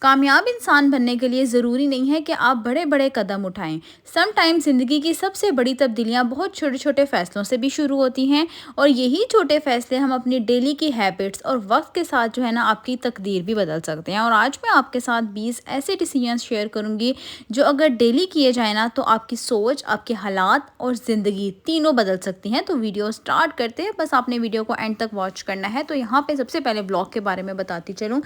कामयाब इंसान बनने के लिए ज़रूरी नहीं है कि आप बड़े-बड़े कदम उठाएँ। समटाइम्स ज़िंदगी की सबसे बड़ी तब्दीलियाँ बहुत छोटे-छोटे फ़ैसलों से भी शुरू होती हैं और यही छोटे फ़ैसले हम अपनी डेली की हैबिट्स और वक़्त के साथ जो है ना आपकी तकदीर भी बदल सकते हैं। और आज मैं आपके साथ 20 ऐसे डिसीजंस शेयर करूँगी जो अगर डेली किए जाएँ ना तो आपकी सोच, आपके हालात और ज़िंदगी तीनों बदल सकती हैं। तो वीडियो स्टार्ट करते हैं, बस आपने वीडियो को एंड तक वॉच करना है। तो यहाँ पे सबसे पहले ब्लॉग के बारे में बताती चलूँ।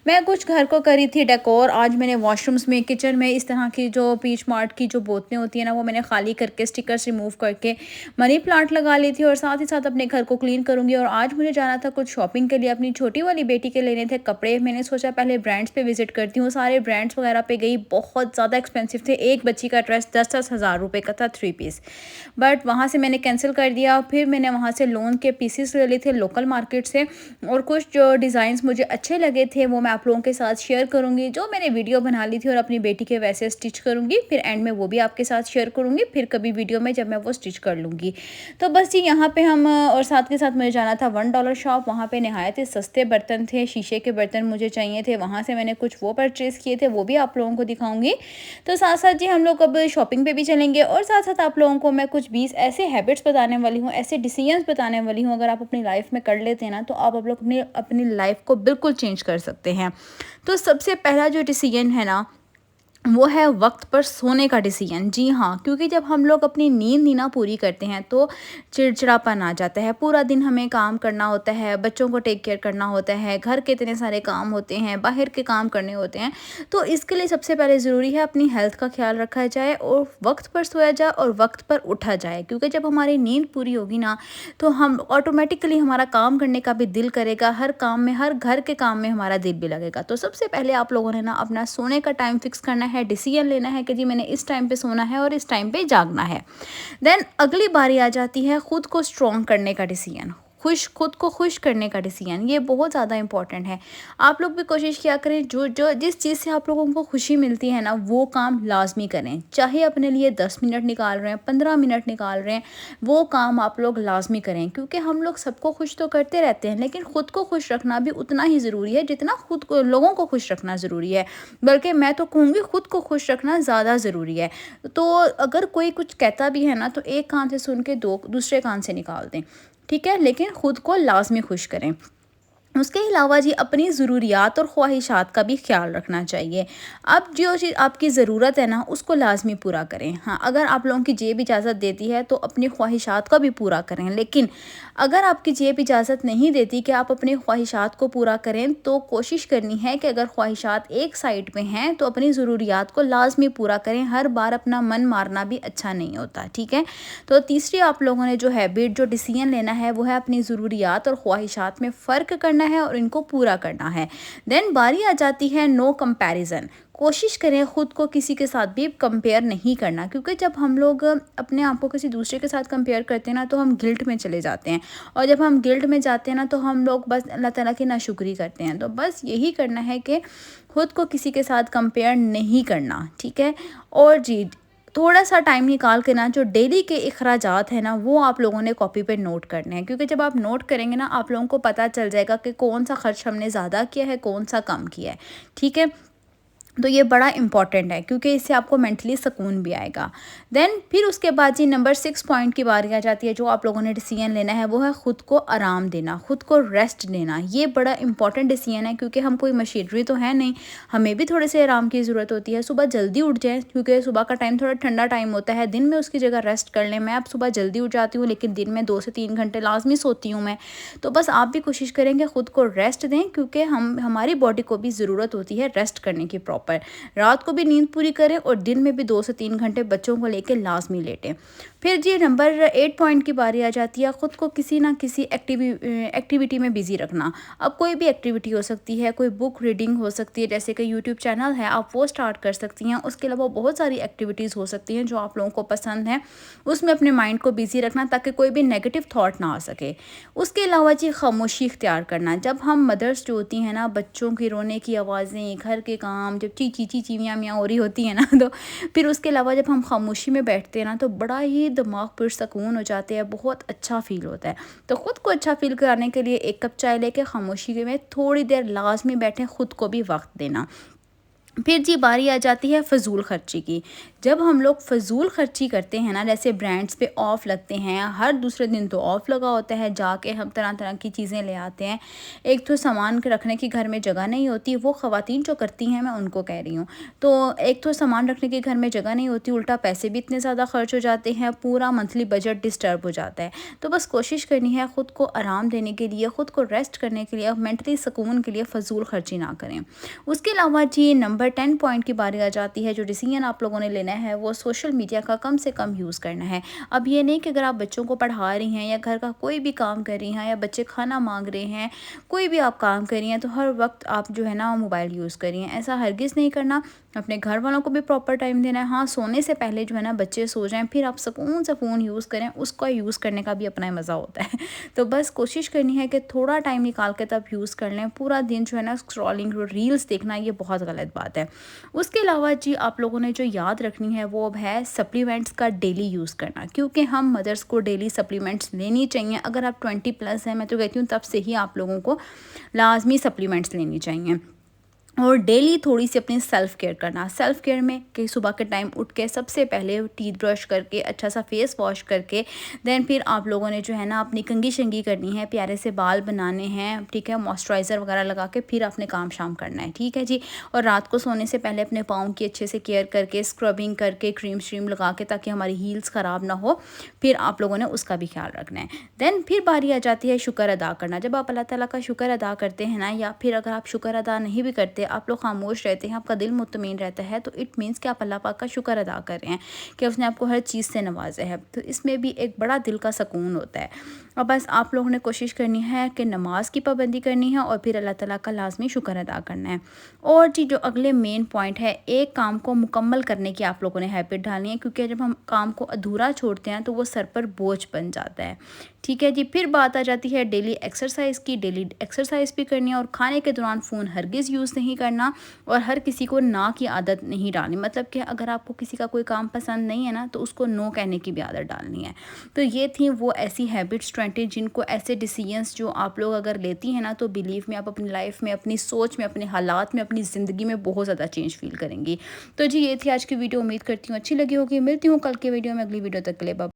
मैं कुछ घर को करी थी डेकोर। आज मैंने वॉशरूम्स में, किचन में इस तरह की जो पीच मार्ट की जो बोतलें होती हैं ना वो मैंने खाली करके स्टिकर्स रिमूव करके मनी प्लांट लगा ली थी और साथ ही साथ अपने घर को क्लीन करूंगी। और आज मुझे जाना था कुछ शॉपिंग के लिए, अपनी छोटी वाली बेटी के लेने थे कपड़े। मैंने सोचा पहले ब्रांड्स पे विजिट करती हूँ। सारे ब्रांड्स वगैरह पे गई, बहुत ज़्यादा एक्सपेंसिव थे। एक बच्ची का ड्रेस 10-10 हज़ार रुपये का था, 3 पीस। बट वहाँ से मैंने कैंसिल कर दिया। फिर मैंने वहाँ से लोन के पीसीस ले लिए थे लोकल मार्केट से, और कुछ जो डिज़ाइंस मुझे अच्छे लगे थे वो मैं आप लोगों के साथ शेयर करूँगी। जो मैंने वीडियो बना ली थी और अपनी बेटी के वैसे स्टिच करूँगी, फिर एंड में वो भी आपके साथ शेयर करूँगी, फिर कभी वीडियो में जब मैं वो स्टिच कर लूँगी। तो बस जी यहाँ पे हम और साथ के साथ मुझे जाना था $1 शॉप। वहाँ पे नहायत ही सस्ते बर्तन थे, शीशे के बर्तन मुझे चाहिए थे। वहाँ से मैंने कुछ वो परचेज़ किए थे, वो भी आप लोगों को दिखाऊँगी। तो साथ साथ जी हम लोग अब शॉपिंग पे भी चलेंगे और साथ साथ आप लोगों को मैं कुछ 20 ऐसे हैबिट्स बताने वाली हूँ, ऐसे डिसीजंस बताने वाली हूँ। अगर आप अपनी लाइफ में कर लेते हैं ना तो आप लोग अपनी अपनी लाइफ को बिल्कुल चेंज कर सकते हैं। तो सबसे पहला जो डिसीजन है ना वो है वक्त पर सोने का डिसीजन। जी हाँ, क्योंकि जब हम लोग अपनी नींद नहीं ना पूरी करते हैं तो चिड़चिड़ापन आ जाता है। पूरा दिन हमें काम करना होता है, बच्चों को टेक केयर करना होता है, घर के इतने सारे काम होते हैं, बाहर के काम करने होते हैं। तो इसके लिए सबसे पहले ज़रूरी है अपनी हेल्थ का ख्याल रखा जाए और वक्त पर सोया जाए और वक्त पर उठा जाए। क्योंकि जब हमारी नींद पूरी होगी ना तो हम ऑटोमेटिकली हमारा काम करने का भी दिल करेगा, हर काम में, हर घर के काम में हमारा दिल भी लगेगा। तो सबसे पहले आप लोगों ने ना अपना सोने का टाइम फिक्स करना है, डिसीजन लेना है कि जी मैंने इस टाइम पे सोना है और इस टाइम पे जागना है। देन अगली बारी आ जाती है खुद को स्ट्रॉन्ग करने का डिसीजन, खुद को खुश करने का डिसीजन। ये बहुत ज़्यादा इंपॉर्टेंट है। आप लोग भी कोशिश किया करें, जो जो जिस चीज़ से आप लोगों को खुशी मिलती है ना वो काम लाजमी करें। चाहे अपने लिए 10 मिनट निकाल रहे हैं, 15 मिनट निकाल रहे हैं, वो काम आप लोग लाजमी करें। क्योंकि हम लोग सबको खुश तो करते रहते हैं लेकिन खुद को खुश रखना भी उतना ही ज़रूरी है जितना खुद को लोगों को खुश रखना ज़रूरी है। बल्कि मैं तो कहूँगी खुद को खुश रखना ज़्यादा ज़रूरी है। तो अगर कोई कुछ कहता भी है ना तो एक कान से सुन के दो दूसरे कान से निकाल दें, ठीक है? लेकिन खुद को लाज़मी खुश करें। उसके अलावा जी अपनी ज़रूरियात और ख्वाहिशात का भी ख़्याल रखना चाहिए। अब जो चीज़ आपकी ज़रूरत है ना उसको लाज़मी पूरा करें। हाँ, अगर आप लोगों की जेब इजाज़त देती है तो अपनी ख्वाहिशात का भी पूरा करें। लेकिन अगर आपकी जेब इजाज़त नहीं देती कि आप अपनी ख्वाहिशात को पूरा करें तो कोशिश करनी है कि अगर ख्वाहिशात एक साइड पे हैं तो अपनी ज़रूरियात को लाज़मी पूरा करें। हर बार अपना मन मारना भी अच्छा नहीं होता, ठीक है? तो तीसरी आप लोगों ने जो हैबिट, जो डिसीजन लेना है वो है अपनी ज़रूरियात और ख्वाहिशात में फ़र्क करना है और इनको पूरा करना है। देन बारी आ जाती है नो कंपैरिजन। कोशिश करें खुद को किसी के साथ भी कंपेयर नहीं करना। क्योंकि जब हम लोग अपने आप को किसी दूसरे के साथ कंपेयर करते हैं ना तो हम गिल्ट में चले जाते हैं, और जब हम गिल्ट में जाते हैं ना तो हम लोग बस अल्लाह ताला की नाशुक्री करते हैं। तो बस यही करना है कि खुद को किसी के साथ कंपेयर नहीं करना, ठीक है? और जी थोड़ा सा टाइम निकाल के ना जो डेली के अखराजात हैं ना वो आप लोगों ने कॉपी पे नोट करने हैं। क्योंकि जब आप नोट करेंगे ना आप लोगों को पता चल जाएगा कि कौन सा खर्च हमने ज़्यादा किया है, कौन सा कम किया है, ठीक है? तो ये बड़ा इंपॉर्टेंट है क्योंकि इससे आपको मेंटली सुकून भी आएगा। देन फिर उसके बाद जी नंबर 6 पॉइंट की बारी आ जाती है। जो आप लोगों ने डिसीजन लेना है वो है खुद को आराम देना, खुद को रेस्ट देना। ये बड़ा इंपॉर्टेंट डिसीजन है क्योंकि हम कोई मशीनरी तो है नहीं, हमें भी थोड़े से आराम की ज़रूरत होती है। सुबह जल्दी उठ जाएँ क्योंकि सुबह का टाइम थोड़ा ठंडा टाइम होता है, दिन में उसकी जगह रेस्ट कर लें। मैं अब सुबह जल्दी उठ जाती हूँ लेकिन दिन में 2 से 3 घंटे लाजमी सोती हूँ मैं। तो बस आप भी कोशिश करेंगे खुद को रेस्ट दें क्योंकि हमारी बॉडी को भी ज़रूरत होती है रेस्ट करने की प्रॉपर। रात को भी नींद पूरी करें और दिन में भी 2 से 3 घंटे बच्चों को लेकर लाजमी लेटें। फिर जी नंबर 8 पॉइंट की बारी आ जाती है खुद को किसी ना किसी एक्टिविटी में बिजी रखना। अब कोई भी एक्टिविटी हो सकती है, कोई बुक रीडिंग हो सकती है, जैसे कि यूट्यूब चैनल है आप वो स्टार्ट कर सकती हैं। उसके अलावा बहुत सारी एक्टिविटीज़ हो सकती हैं जो आप लोगों को पसंद हैं, उसमें अपने माइंड को बिजी रखना ताकि कोई भी नेगेटिव थॉट ना आ सके। उसके अलावा जी खामोशी इख्तियार करना। जब हम मदर्स जो होती हैं ना, बच्चों की रोने की आवाज़ें, घर के काम, जब ची ची ची ची मियाँ मियाँ हो रही होती है ना तो फिर उसके अलावा जब हम खामोशी में बैठते हैं ना तो बड़ा ही दिमाग पुरसकून हो जाते हैं, बहुत अच्छा फील होता है। तो ख़ुद को अच्छा फील कराने के लिए 1 कप चाय लेके खामोशी में थोड़ी देर लाजमी बैठें, ख़ुद को भी वक्त देना। फिर जी बारी आ जाती है फ़िज़ूल खर्ची की। जब हम लोग फ़िज़ूल खर्ची करते हैं ना, जैसे ब्रांड्स पे ऑफ़ लगते हैं, हर दूसरे दिन तो ऑफ़ लगा होता है, जाके हम तरह-तरह की चीज़ें ले आते हैं। एक तो सामान के रखने की घर में जगह नहीं होती, वो ख़वातीन जो करती हैं मैं उनको कह रही हूँ। तो एक तो सामान रखने की घर में जगह नहीं होती, उल्टा पैसे भी इतने ज़्यादा खर्च हो जाते हैं, पूरा मंथली बजट डिस्टर्ब हो जाता है। तो बस कोशिश करनी है खुद को आराम देने के लिए, खुद को रेस्ट करने के लिए, मेंटली सुकून के लिए फ़िज़ूल खर्ची ना करें। उसके अलावा जी नंबर 10 पॉइंट की बारी आ जाती है, जो डिसीजन आप लोगों ने लेना है वो सोशल मीडिया का कम से कम यूज़ करना है। अब ये नहीं कि अगर आप बच्चों को पढ़ा रही हैं या घर का कोई भी काम कर रही हैं या बच्चे खाना मांग रहे हैं, कोई भी आप काम कर रही हैं, तो हर वक्त आप जो है ना मोबाइल यूज़ करिए, ऐसा हरगिज़ नहीं करना। अपने घर वालों को भी प्रॉपर टाइम देना है। हाँ, सोने से पहले जो है ना बच्चे सो जाएं, फिर आप सुकून से फ़ोन यूज़ करें, उसका यूज़ करने का भी अपना ही मज़ा होता है। तो बस कोशिश करनी है कि थोड़ा टाइम निकाल के तब यूज़ कर लें। पूरा दिन जो है ना स्क्रॉलिंग रील्स देखना, ये बहुत गलत बात है। उसके अलावा जी आप लोगों ने जो याद रखनी है वो अब है सप्लीमेंट्स का डेली यूज़ करना, क्योंकि हम मदर्स को डेली सप्लीमेंट्स लेनी चाहिए। अगर आप 20 प्लस हैं, मैं तो कहती हूँ तब से ही आप लोगों को लाजमी सप्लीमेंट्स लेनी चाहिए। और डेली थोड़ी सी अपनी सेल्फ केयर करना। सेल्फ केयर में कि सुबह के टाइम उठ के सबसे पहले टीथ ब्रश करके अच्छा सा फेस वॉश करके देन फिर आप लोगों ने जो है ना अपनी कंघी शंघी करनी है, प्यारे से बाल बनाने हैं, ठीक है, मॉइस्चराइज़र वगैरह लगा के फिर अपने काम शाम करना है, ठीक है जी। और रात को सोने से पहले अपने पाँव की अच्छे से केयर करके स्क्रबिंग करके क्रीम श्रीम लगा के, ताकि हमारी हील्स ख़राब ना हो, फिर आप लोगों ने उसका भी ख्याल रखना है। देन फिर बारी आ जाती है शुक्र अदा करना। जब आप अल्लाह ताला का शुक्र अदा करते हैं ना, या फिर अगर आप शुक्र अदा नहीं भी करते, आप लोग खामोश रहते हैं, आपका दिल मुतमईन रहता है, तो इट मीन्स कि आप अल्लाह पाक का शुक्र अदा कर रहे हैं कि उसने आपको हर चीज़ से नवाजा है। तो इसमें भी एक बड़ा दिल का सुकून होता है। और बस आप लोगों ने कोशिश करनी है कि नमाज की पाबंदी करनी है और फिर अल्लाह ताला का लाजमी शुक्र अदा करना है। और जी जो अगले मेन पॉइंट है, एक काम को मुकम्मल करने की आप लोगों ने हैबिट डालनी है, क्योंकि जब हम काम को अधूरा छोड़ते हैं तो वो सर पर बोझ बन जाता है, ठीक है जी। फिर बात आ जाती है डेली एक्सरसाइज की। डेली एक्सरसाइज भी करनी है और खाने के दौरान फ़ोन हरगिज़ यूज़ नहीं करना, और हर किसी को ना की आदत नहीं डालनी। मतलब कि अगर आपको किसी का कोई काम पसंद नहीं है ना, तो उसको नो कहने की भी आदत डालनी है। तो ये थी वो ऐसी हैबिट्स 20, जिनको ऐसे डिसीजंस जो आप लोग अगर लेती हैं ना, तो बिलीव में आप अपनी लाइफ में, अपनी सोच में, अपने हालात में, अपनी ज़िंदगी में बहुत ज़्यादा चेंज फील करेंगी। तो जी ये थी आज की वीडियो। उम्मीद करती हूँ अच्छी लगी होगी। मिलती हूँ कल के वीडियो में, अगली वीडियो तक के लिए बाय।